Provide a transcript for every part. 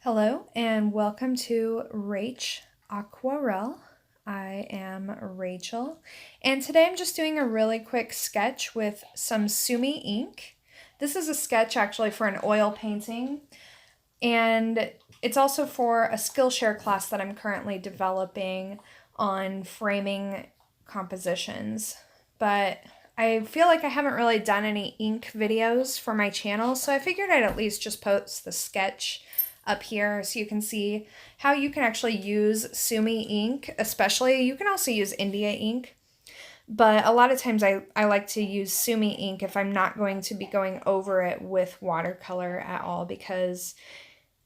Hello and welcome to Rach Aquarelle. I am Rachel, and today I'm just doing a really quick sketch with some Sumi ink. This is a sketch actually for an oil painting, and it's also for a Skillshare class that I'm currently developing on framing compositions. But I feel like I haven't really done any ink videos for my channel, so I figured I'd at least just post the sketch up here so you can see how you can actually use Sumi ink. Especially, you can also use India ink, but a lot of times I like to use Sumi ink if I'm not going to be going over it with watercolor at all, because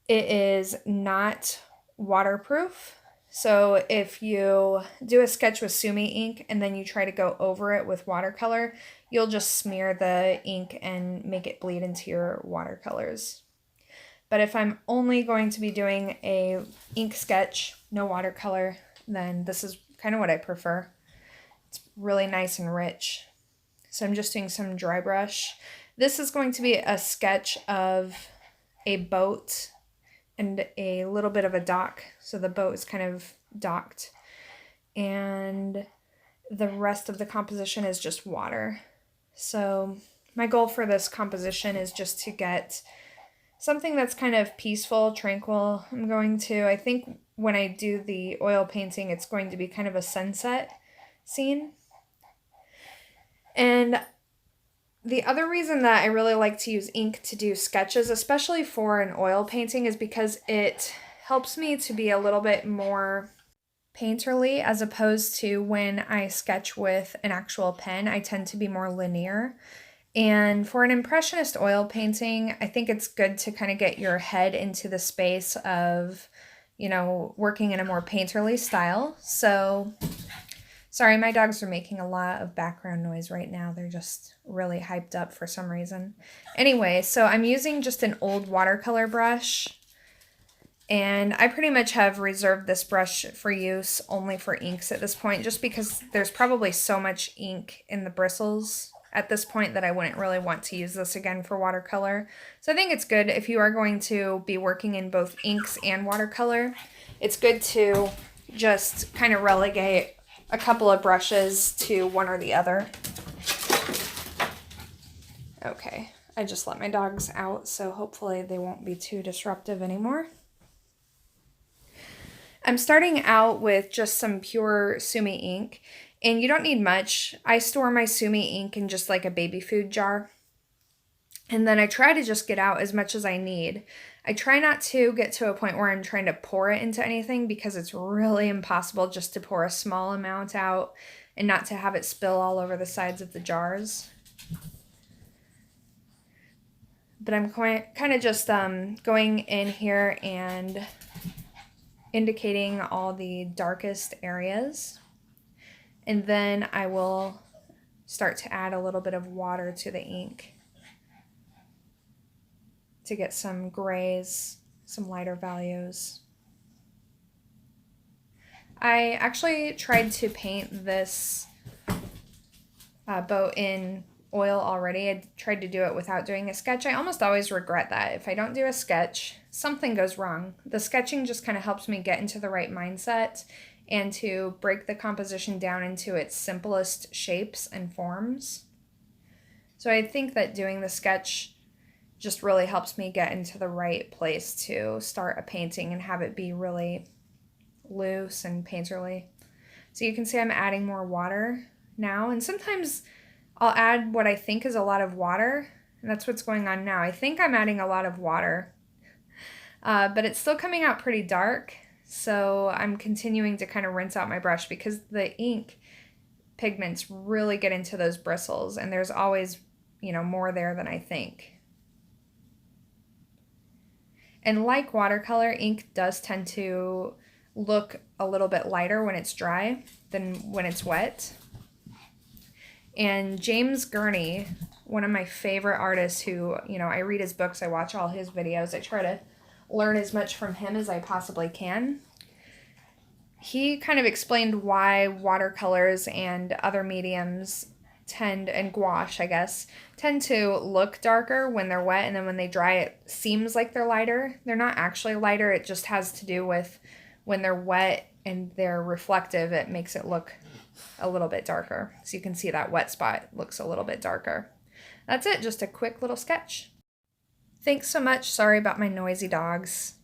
it is not waterproof. So if you do a sketch with Sumi ink and then you try to go over it with watercolor, you'll just smear the ink and make it bleed into your watercolors. But if I'm only going to be doing a ink sketch, no watercolor, then this is kind of what I prefer. It's really nice and rich. So I'm just doing some dry brush. This is going to be a sketch of a boat and a little bit of a dock. So the boat is kind of docked. And the rest of the composition is just water. So my goal for this composition is just to get something that's kind of peaceful, tranquil. I think when I do the oil painting, it's going to be kind of a sunset scene. And the other reason that I really like to use ink to do sketches, especially for an oil painting, is because it helps me to be a little bit more painterly, as opposed to when I sketch with an actual pen. I tend to be more linear. And for an impressionist oil painting, I think it's good to kind of get your head into the space of, working in a more painterly style. So, sorry, my dogs are making a lot of background noise right now. They're just really hyped up for some reason. Anyway, so I'm using just an old watercolor brush. And I pretty much have reserved this brush for use only for inks at this point, just because there's probably so much ink in the bristles at this point that I wouldn't really want to use this again for watercolor. So I think it's good if you are going to be working in both inks and watercolor. It's good to just kind of relegate a couple of brushes to one or the other. Okay, I just let my dogs out, so hopefully they won't be too disruptive anymore. I'm starting out with just some pure Sumi ink. And you don't need much. I store my Sumi ink in just like a baby food jar. And then I try to just get out as much as I need. I try not to get to a point where I'm trying to pour it into anything, because it's really impossible just to pour a small amount out and not to have it spill all over the sides of the jars. But I'm kind of just going in here and indicating all the darkest areas. And then I will start to add a little bit of water to the ink to get some grays, some lighter values. I actually tried to paint this boat in oil already. I tried to do it without doing a sketch. I almost always regret that. If I don't do a sketch, something goes wrong. The sketching just kind of helps me get into the right mindset and to break the composition down into its simplest shapes and forms. So I think that doing the sketch just really helps me get into the right place to start a painting and have it be really loose and painterly. So you can see I'm adding more water now, and sometimes I'll add what I think is a lot of water, and that's what's going on now. I think I'm adding a lot of water, but it's still coming out pretty dark. So I'm continuing to kind of rinse out my brush, because the ink pigments really get into those bristles, and there's always, more there than I think. And like watercolor, ink does tend to look a little bit lighter when it's dry than when it's wet. And James Gurney, one of my favorite artists who, I read his books, I watch all his videos, I try to learn as much from him as I possibly can. He kind of explained why watercolors and other mediums and gouache, I guess, tend to look darker when they're wet, and then when they dry, it seems like they're lighter. They're not actually lighter. It just has to do with when they're wet and they're reflective, it makes it look a little bit darker. So you can see that wet spot looks a little bit darker. That's it, just a quick little sketch. Thanks so much. Sorry about my noisy dogs.